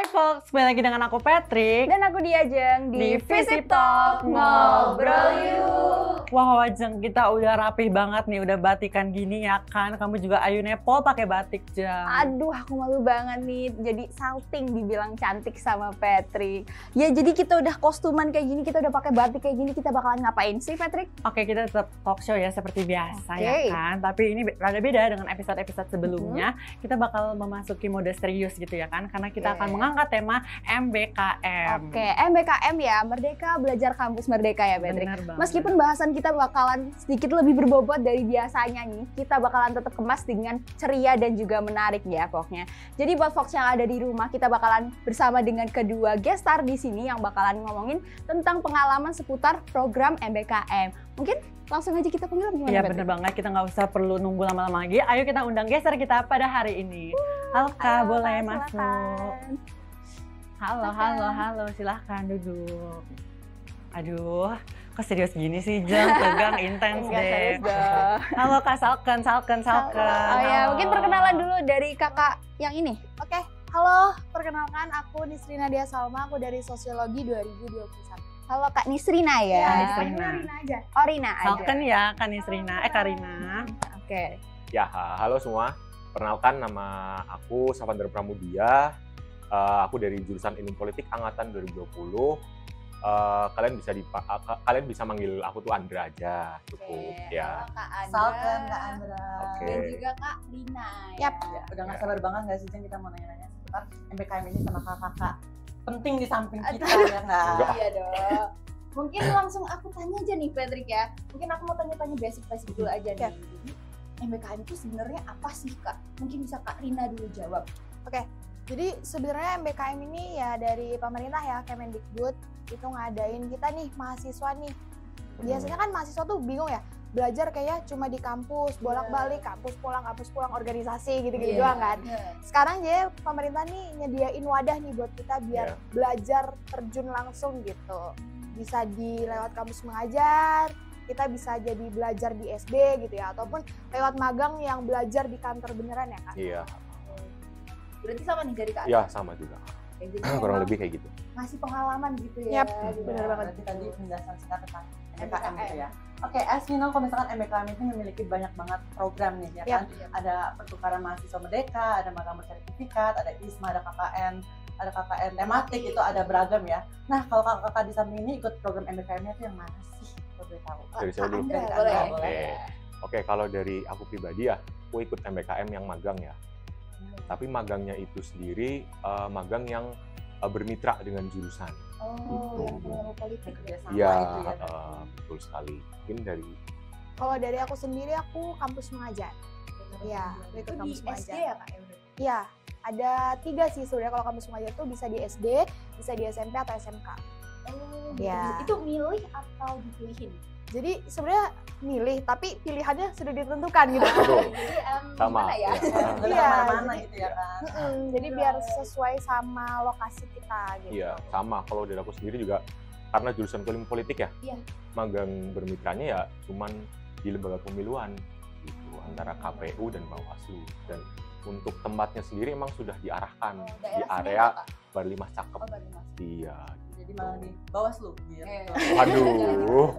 Folks, kembali lagi dengan aku Patrick dan aku Diajeng di Visip Talk Ngobrol Yuk. Wah, Wajeng, kita udah rapih banget nih, udah batikan gini ya kan. Kamu juga ayu nepal pakai batik, Jang. Aduh, aku malu banget nih, jadi salting dibilang cantik sama Patrick. Ya, jadi kita udah kostuman kayak gini, kita udah pakai batik kayak gini, kita bakalan ngapain sih, Patrick? Oke, kita tetap talk show ya seperti biasa Oke. ya kan. Tapi ini rada beda dengan episode-episode sebelumnya. Kita bakal memasuki mode serius gitu ya kan, karena kita akan mengangkat tema MBKM. Oke, MBKM ya, Merdeka Belajar Kampus Merdeka ya, Patrick. Bener banget. Meskipun bahasan kita bakalan sedikit lebih berbobot dari biasanya nih, kita bakalan tetap kemas dengan ceria dan juga menarik ya pokoknya. Jadi buat Fox yang ada di rumah, kita bakalan bersama dengan kedua guest star di sini yang bakalan ngomongin tentang pengalaman seputar program MBKM. Mungkin langsung aja kita panggil gimana? Iya, Patrick? bener banget, kita nggak usah perlu nunggu lama-lama lagi. Ayo kita undang guest star kita pada hari ini. Halo Kak, Ayo, boleh Kak, masuk. silakan. Halo, silahkan duduk. Aduh, kok serius gini sih, Jang? Tegang, intens Enggak, deh. serius dong. Halo Kak, Salken. Oh ya, Halo. mungkin perkenalan dulu dari kakak yang ini. Oke, halo, perkenalkan aku Nisri Nadia Salma, aku dari Sosiologi 2021. Halo Kak Nisrina ya. Nisrina. Rina aja. Oh, Rina aja. Salken ya, Kak Nisrina. Karina. Oke. Ya, halo semua. Perkenalkan, nama aku Savandar Pramudia. Aku dari jurusan Ilmu Politik Angkatan 2020. Kalian bisa manggil aku tuh Andra aja, cukup ya. Halo Kak Andra. Salken, Kak Andra. Oke. Dan juga Kak Rina. Yap. Ya, udah gak sabar banget gak sih, Jeng, kita mau nanya-nanya seputar MBKM ini sama kakak-kakak penting di samping kita ya nggak? Enggak. Iya dong. Mungkin langsung aku tanya aja nih Patrick ya. Mungkin aku mau tanya-tanya basic-basic dulu aja nih. Ya. Jadi MBKM itu sebenarnya apa sih Kak? Mungkin bisa Kak Rina dulu jawab. Jadi sebenarnya MBKM ini ya dari pemerintah ya, Kemendikbud itu ngadain kita nih mahasiswa nih. Biasanya kan mahasiswa tuh bingung ya, belajar kayak cuma di kampus, bolak-balik kampus pulang organisasi gitu-gitu doang kan. Sekarang jadi pemerintah nih nyediain wadah nih buat kita biar belajar terjun langsung gitu. Bisa di lewat kampus mengajar, kita bisa jadi belajar di SD gitu ya, ataupun lewat magang yang belajar di kantor beneran ya kan. Iya, Berarti sama nih dari Kak ya sama juga. Oke, jadi Kurang memang lebih kayak gitu. ngasih pengalaman gitu ya. Yap, gitu. bener banget. Berarti tadi penjelasan singkat tentang MBKM gitu ya. Oke, as we know, kalau misalkan MBKM itu memiliki banyak banget program nih ya kan. Ada pertukaran mahasiswa merdeka, ada magang bersertifikat, ada ISMA, ada KKN tematik, itu ada beragam ya. Nah, kalau kakak-kakak di samping ini ikut program MBKM-nya itu yang mana sih? Kalau boleh tahu. Dari saya dulu. Andra, Dari boleh. Andra, boleh. Oke, kalau dari aku pribadi ya, aku ikut MBKM yang magang ya. Tapi magangnya itu sendiri magang yang bermitra dengan jurusan. Oh, Gitu. yang pengaruh politik. Kerjasama Iya, itu ya. betul sekali. Mungkin dari Kalau dari aku sendiri, aku kampus mengajar. Iya, Itu ikut di kampus SD mengajar. ya Kak ya? Berarti? Iya, ada 3 sih sebenarnya kalau kampus mengajar tuh bisa di SD, bisa di SMP atau SMK. Oh, Iya. gitu. Itu milih atau dipilihin? Jadi sebenarnya milih, tapi pilihannya sudah ditentukan gitu. betul Jadi sama. gimana ya? Nggak Iya, kemana-mana jadi- gitu ya kan. Jadi biar sesuai sama lokasi kita gitu. Iya, sama. Kalau dari aku sendiri juga karena jurusan ilmu politik ya, Iya. magang bermitranya ya cuman di lembaga pemiluan gitu, antara KPU dan Bawaslu. Dan untuk tempatnya sendiri emang sudah diarahkan di Daerah sini area apa, Kak? Barlimas Cakep. Oh, Banyumas. Iya. Jadi malah di Bawaslu gitu. Waduh.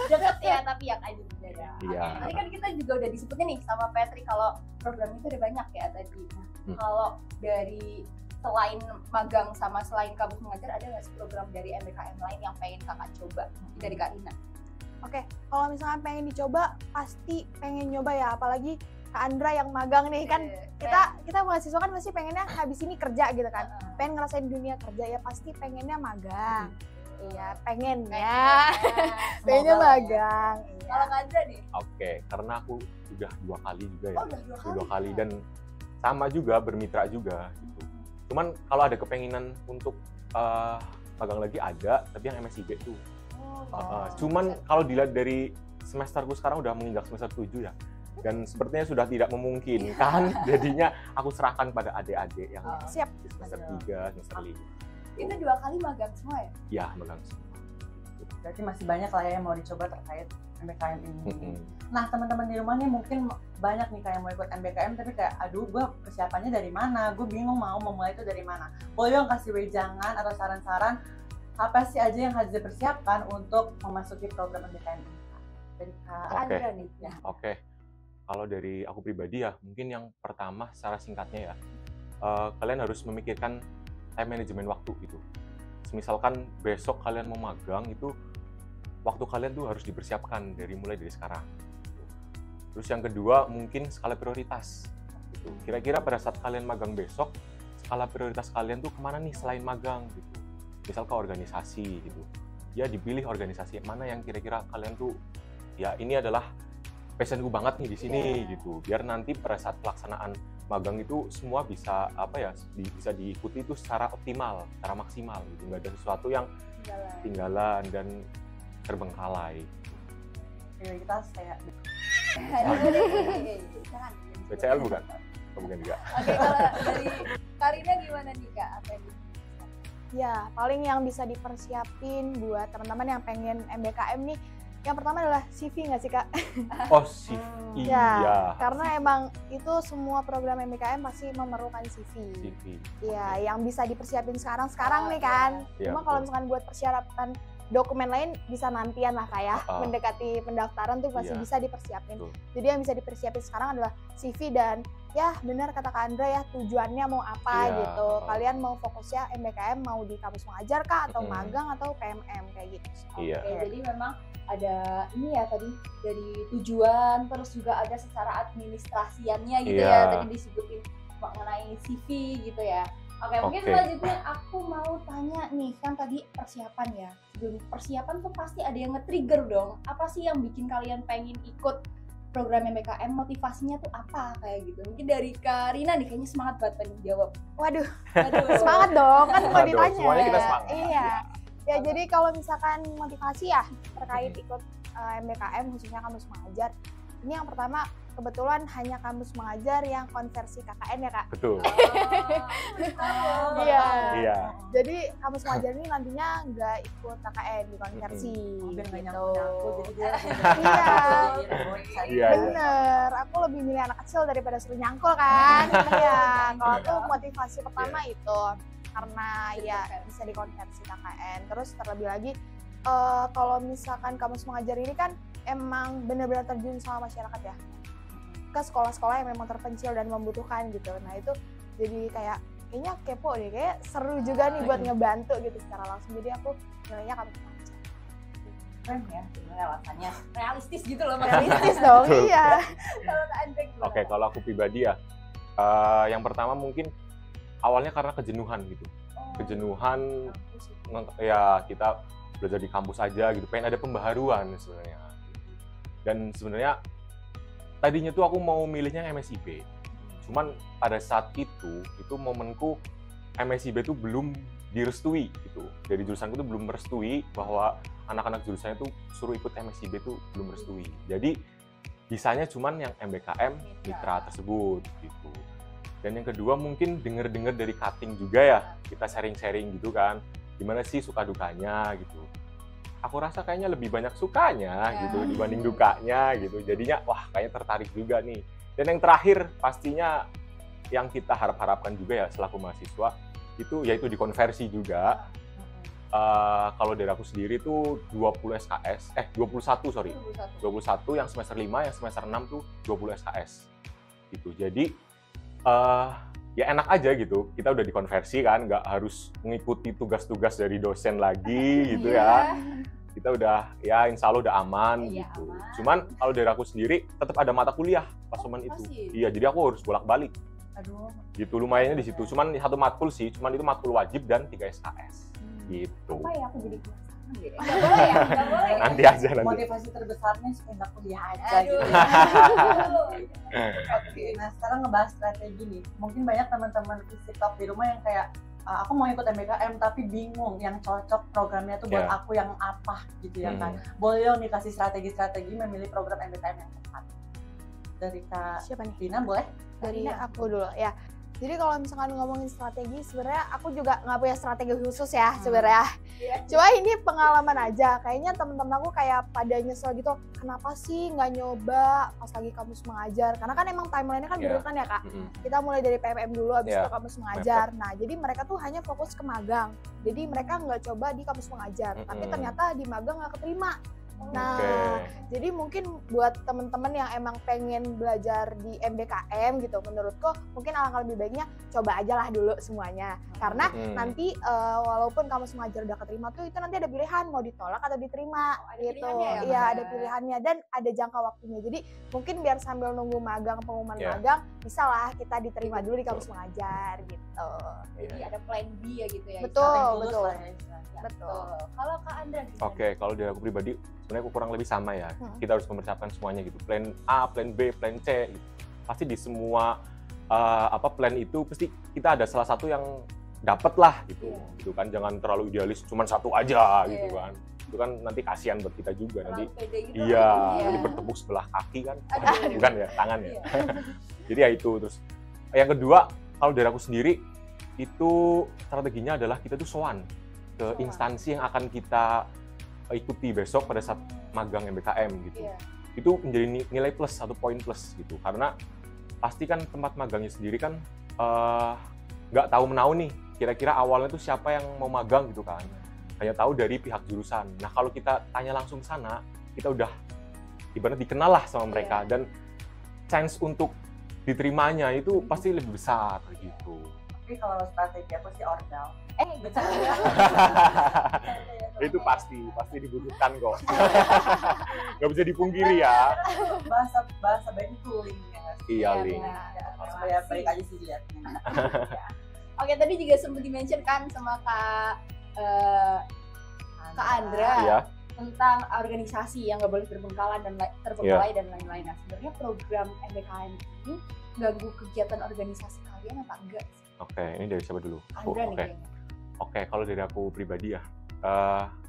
Deket ya, tapi yang aja beda. Iya. Tadi kan kita juga udah disebutnya nih sama Patrick kalau program itu ada banyak ya tadi. Nah, kalau dari selain magang sama selain kampus mengajar, ada nggak sih program dari MBKM lain yang pengen kakak coba dari Kak Rina? Oke, kalau misalkan pengen dicoba, pasti pengen nyoba ya. Apalagi Kak Andra yang magang nih kan. Kita mahasiswa kan pasti pengennya habis ini kerja gitu kan. Pengen ngerasain dunia kerja ya pasti pengennya magang. Iya, pengen ya. Pengennya Semoga lah ya. magang. Iya. Kalau nggak ada nih? Oke, karena aku udah 2 kali juga ya. Oh, udah dua Dua kali dan sama juga bermitra juga gitu. Cuman kalau ada kepenginan untuk magang lagi ada, tapi yang MSIG tuh. Cuman kalau dilihat dari semesterku sekarang udah menginjak semester 7 ya. Dan sepertinya sudah tidak memungkinkan, jadinya aku serahkan pada adik-adik yang Siap. di semester 3, semester 5. Itu 2 kali magang semua ya? Ya, magang semua. Berarti masih banyak lah ya yang mau dicoba terkait MBKM ini. Nah, teman-teman di rumah nih mungkin banyak nih kayak mau ikut MBKM tapi kayak aduh gue persiapannya dari mana, gue bingung mau mulai itu dari mana. Boleh dong kasih wejangan atau saran-saran apa sih aja yang harus dipersiapkan untuk memasuki program MBKM ini? Dari Kak Andra nih. Ya. Oke. Kalau dari aku pribadi ya, mungkin yang pertama secara singkatnya ya, kalian harus memikirkan time management waktu gitu. Misalkan besok kalian mau magang itu, waktu kalian tuh harus dipersiapkan mulai dari sekarang. Terus yang kedua mungkin skala prioritas. Gitu. Kira-kira pada saat kalian magang besok, skala prioritas kalian tuh kemana nih selain magang gitu. Misal ke organisasi gitu. Ya dipilih organisasi mana yang kira-kira kalian tuh, ya ini adalah passionku banget nih di sini gitu. Biar nanti pada saat pelaksanaan magang itu semua bisa bisa diikuti itu secara optimal, secara maksimal gitu. Nggak ada sesuatu yang tinggalan dan terbengkalai. Prioritas kayak BCL bukan? Bukan juga. Oke, kalau dari Karina gimana nih Kak? Apa yang Ya, paling yang bisa dipersiapin buat teman-teman yang pengen MBKM nih, yang pertama adalah CV nggak sih Kak? Oh, CV. Ya, karena emang itu semua program MBKM pasti memerlukan CV. Iya, yang bisa dipersiapin sekarang nih kan. Cuma kalau misalkan buat persyaratan dokumen lain bisa nantian lah kayak mendekati pendaftaran tuh pasti bisa dipersiapin. Jadi yang bisa dipersiapin sekarang adalah CV dan ya benar kata Kak Andra ya, tujuannya mau apa gitu. Kalian mau fokusnya MBKM mau di kampus mengajar kah atau magang atau PMM kayak gitu. Oke, jadi memang ada ini ya tadi dari tujuan, terus juga ada secara administrasiannya gitu ya, tadi disebutin mengenai CV gitu ya. Oke, mungkin selanjutnya aku mau tanya nih, kan tadi persiapan ya. Sebelum persiapan tuh pasti ada yang nge-trigger dong. Apa sih yang bikin kalian pengen ikut program MBKM, motivasinya tuh apa kayak gitu? Mungkin dari Karina nih, kayaknya semangat banget pengen jawab. Waduh. Semangat dong, kan mau ditanya. Semuanya kita semangat. Iya. Ya jadi kalau misalkan motivasi ya terkait ikut MBKM khususnya kampus mengajar, ini yang pertama kebetulan hanya kampus mengajar yang konversi KKN ya Kak. Betul. Iya. Jadi kampus mengajar ini nantinya nggak ikut KKN di konversi. Biar nggak gitu. nyangkut, jadi dia Iya. Bener. Aku lebih milih anak kecil daripada suruh nyangkul kan. Iya. Kalau tuh motivasi pertama itu karena ya bisa dikonversi KKN. Terus terlebih lagi kalau misalkan kampus mengajar ini kan emang benar-benar terjun sama masyarakat ya, ke sekolah-sekolah yang memang terpencil dan membutuhkan gitu. Nah itu jadi kayaknya kepo deh, kayak seru juga nih buat ngebantu gitu secara langsung. Jadi aku nilainya kampus mengajar. Keren ya, sebenarnya alasannya realistis gitu loh. Realistis dong, iya. Kalau Kak Andra gimana? Oke, kalau aku pribadi ya, yang pertama mungkin awalnya karena kejenuhan gitu. Kejenuhan, ya kita belajar di kampus aja gitu, pengen ada pembaharuan sebenarnya. Dan sebenarnya tadinya tuh aku mau milihnya MSIB. Cuman pada saat itu momenku MSIB itu belum direstui gitu. Dari jurusanku tuh belum merestui bahwa anak-anak jurusannya tuh suruh ikut MSIB tuh belum merestui. Jadi bisanya cuman yang MBKM mitra tersebut gitu. Dan yang kedua mungkin denger-denger dari cutting juga ya, kita sharing-sharing gitu kan, gimana sih suka dukanya gitu. Aku rasa kayaknya lebih banyak sukanya gitu dibanding dukanya gitu. Jadinya wah kayaknya tertarik juga nih. Dan yang terakhir pastinya yang kita harap-harapkan juga ya selaku mahasiswa itu yaitu dikonversi juga. Kalau dari aku sendiri tuh 21 yang semester 5, yang semester 6 tuh 20 SKS gitu. Jadi ya enak aja gitu, kita udah dikonversi kan, nggak harus mengikuti tugas-tugas dari dosen lagi gitu ya. Kita udah ya insya Allah udah aman gitu. Cuman kalau dari aku sendiri tetap ada mata kuliah pas momen itu. Iya, jadi aku harus bolak-balik. Aduh. Gitu lumayannya di situ. Cuman satu matkul sih, cuman itu matkul wajib dan 3 SKS. Gitu. Apa ya, aku jadi penasaran deh. Nggak boleh ya, nggak boleh. Nanti aja nanti. Motivasi terbesarnya supaya nggak kuliah aja Aduh. gitu. Oke, nah sekarang ngebahas strategi nih. Mungkin banyak teman-teman psikolog di rumah yang kayak aku mau ikut MBKM tapi bingung yang cocok programnya tuh buat aku yang apa gitu ya kan. Boleh dong dikasih strategi-strategi memilih program MBKM yang tepat. Dari Kak siapa nih? Dina boleh? Dari aku dulu ya. Jadi kalau misalkan ngomongin strategi, sebenarnya aku juga nggak punya strategi khusus ya sebenarnya. Cuma ini pengalaman aja. Kayaknya temen-temen aku kayak pada nyesel gitu. Kenapa sih nggak nyoba pas lagi kampus mengajar? Karena kan emang timeline-nya kan berurutan ya kak. Kita mulai dari PPM dulu, habis itu kampus mengajar. Nah jadi mereka tuh hanya fokus ke magang. Jadi mereka nggak coba di kampus mengajar. Tapi ternyata di magang nggak keterima. Nah, jadi mungkin buat temen-temen yang emang pengen belajar di MBKM gitu, menurutku mungkin alangkah lebih baiknya coba aja lah dulu semuanya. Karena nanti walaupun kamu mengajar udah keterima tuh, itu nanti ada pilihan mau ditolak atau diterima gitu. Iya, ada pilihannya dan ada jangka waktunya. Jadi mungkin biar sambil nunggu magang, pengumuman magang, bisa lah kita diterima dulu di kampus mengajar gitu. Jadi ada plan B ya gitu ya. Betul. Kalau Kak Andra gimana? Oke, kalau dari aku pribadi sebenarnya aku kurang lebih sama ya. Kita harus mempersiapkan semuanya gitu. Plan A, plan B, plan C. Gitu. Pasti di semua plan itu pasti kita ada salah satu yang dapat lah gitu. Gitu kan, jangan terlalu idealis cuman satu aja gitu kan. Itu kan nanti kasihan buat kita juga nanti. Gitu Nanti bertepuk sebelah kaki kan. Bukan ya, tangan ya. Jadi ya itu. Terus yang kedua, kalau dari aku sendiri itu strateginya adalah kita tuh sowan ke instansi yang akan kita ikuti besok pada saat magang MBKM gitu. Itu menjadi nilai plus, satu poin plus gitu. Karena pasti kan tempat magangnya sendiri kan nggak tahu menau nih, kira-kira awalnya tuh siapa yang mau magang gitu kan. Hanya tahu dari pihak jurusan. Nah kalau kita tanya langsung sana, kita udah ibaratnya dikenal lah sama mereka. Dan chance untuk diterimanya itu pasti lebih besar gitu. Tapi kalau strategi aku sih ordal. Itu pasti dibutuhkan kok. Nggak bisa dipungkiri ya. Bahasa baiknya tuh link ya. Iya, link. Supaya baik aja sih lihatnya. Oke, tadi juga sempat di-mention kan sama Kak Andra tentang organisasi yang nggak boleh terbengkalai dan lain-lain. Nah, sebenarnya program MBKM ini ganggu kegiatan organisasi kalian apa enggak? Oke, ini dari siapa dulu? Andra nih kayaknya. Oke, kalau dari aku pribadi ya,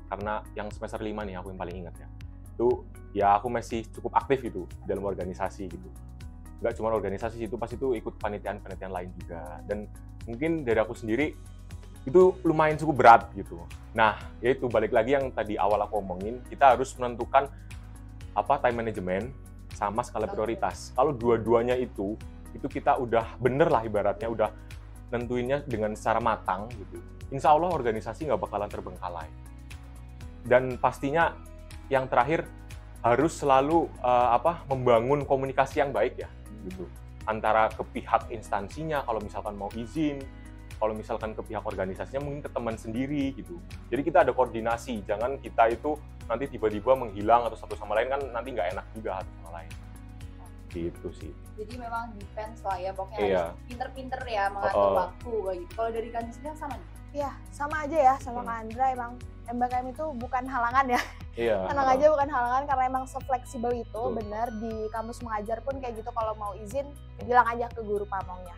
karena yang semester 5 nih aku yang paling ingat ya, itu ya aku masih cukup aktif gitu dalam organisasi gitu. Nggak cuma organisasi itu, pasti itu ikut panitian-panitian lain juga. Dan mungkin dari aku sendiri itu lumayan cukup berat gitu. Nah, yaitu balik lagi yang tadi awal aku omongin, kita harus menentukan time management sama skala prioritas. Kalau dua-duanya itu kita udah bener lah ibaratnya, udah nentuinnya dengan secara matang gitu. Insya Allah organisasi nggak bakalan terbengkalai. Dan pastinya yang terakhir harus selalu membangun komunikasi yang baik ya, gitu. Antara ke pihak instansinya kalau misalkan mau izin, kalau misalkan ke pihak organisasinya mungkin ke teman sendiri gitu. Jadi kita ada koordinasi, jangan kita itu nanti tiba-tiba menghilang atau satu sama lain kan nanti nggak enak juga satu sama lain. Gitu sih. Jadi memang depends lah ya, pokoknya harus pinter-pinter ya mengatur waktu kayak gitu. Kalau dari kalian sendiri sama nih? Iya, sama aja ya sama Kak Andra, emang MBKM itu bukan halangan ya. Iya. Tenang aja bukan halangan karena emang se-fleksibel itu, bener di kampus mengajar pun kayak gitu, kalau mau izin bilang aja ke guru pamongnya.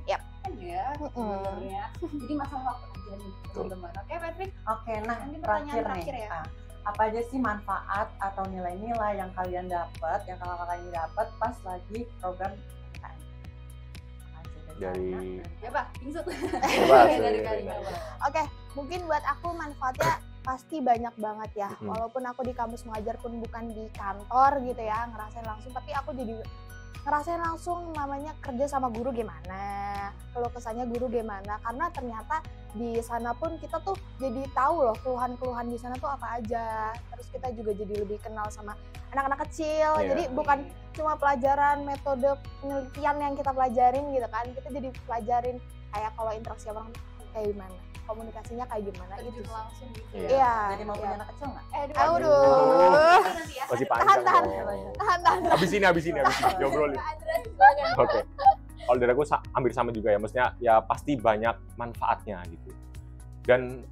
Yap. Ya, sebenarnya. Jadi masalah waktu aja nih teman-teman. Oke, Patrick. Oke, nah terakhir nih. Ya. Apa aja sih manfaat atau nilai-nilai yang kalian dapat, yang kakak-kakak ini dapat pas lagi program MBKM? Dari Coba, Pingsut. dari kalian. Oke, mungkin buat aku manfaatnya pasti banyak banget ya. Walaupun aku di kampus mengajar pun bukan di kantor gitu ya, ngerasain langsung, tapi aku jadi ngerasain langsung namanya kerja sama guru gimana, keluh kesahnya guru gimana, karena ternyata di sana pun kita tuh jadi tahu loh keluhan-keluhan di sana tuh apa aja. Terus kita juga jadi lebih kenal sama anak-anak kecil. Jadi bukan cuma pelajaran metode penelitian yang kita pelajarin gitu kan, kita jadi pelajarin kayak kalau interaksi orang kayak gimana, komunikasinya kayak gimana gitu langsung gitu. Iya. Jadi mau punya anak kecil nggak? Aduh. Masih panjang. Tahan. Habis ini diobrolin. Oke. Kalau dari aku hampir sama juga ya, maksudnya ya pasti banyak manfaatnya gitu. Dan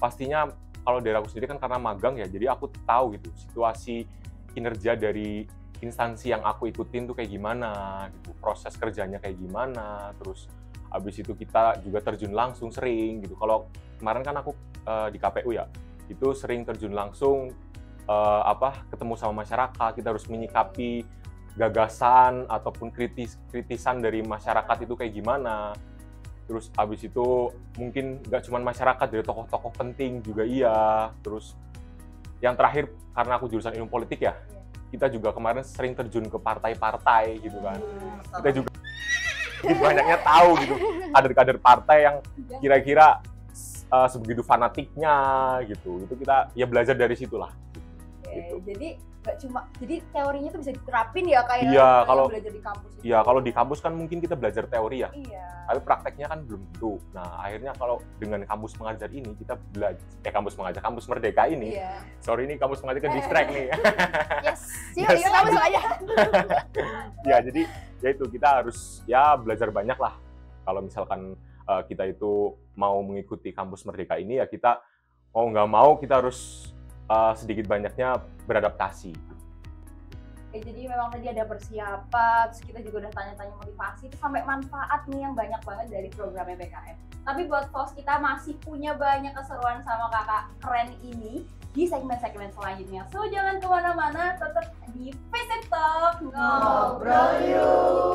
pastinya kalau dari aku sendiri kan karena magang ya, jadi aku tahu gitu situasi kinerja dari instansi yang aku ikutin tuh kayak gimana gitu, proses kerjanya kayak gimana, terus habis itu kita juga terjun langsung sering gitu. Kalau kemarin kan aku di KPU ya, itu sering terjun langsung ketemu sama masyarakat, kita harus menyikapi gagasan ataupun kritisan dari masyarakat itu kayak gimana. Terus habis itu mungkin nggak cuma masyarakat, dari tokoh-tokoh penting juga iya. Terus yang terakhir, karena aku jurusan ilmu politik ya, kita juga kemarin sering terjun ke partai-partai gitu kan. Kita juga banyaknya tahu gitu kader-kader partai yang kira-kira sebegitu fanatiknya gitu. Itu kita ya belajar dari situlah. Gitu. Jadi nggak cuma, jadi teorinya tuh bisa diterapin ya kayak kalau belajar di kampus itu. Iya, kalau di kampus kan mungkin kita belajar teori ya. Iya. Tapi prakteknya kan belum tentu. Nah, akhirnya kalau dengan kampus mengajar ini kita belajar kampus Merdeka ini. Iya. Sorry nih kampus mengajar ke distract nih. Yes. Yuk, langsung aja. Ya, jadi ya itu kita harus ya belajar banyak lah. Kalau misalkan kita itu mau mengikuti kampus Merdeka ini ya kita mau nggak mau kita harus sedikit banyaknya beradaptasi. Jadi memang tadi ada persiapan, terus kita juga udah tanya-tanya motivasi, terus sampai manfaat nih yang banyak banget dari program MBKM. Tapi buat Fox, kita masih punya banyak keseruan sama kakak keren ini di segmen-segmen selanjutnya. So jangan kemana-mana, tetap di Visit Talk Ngobrol Yuk.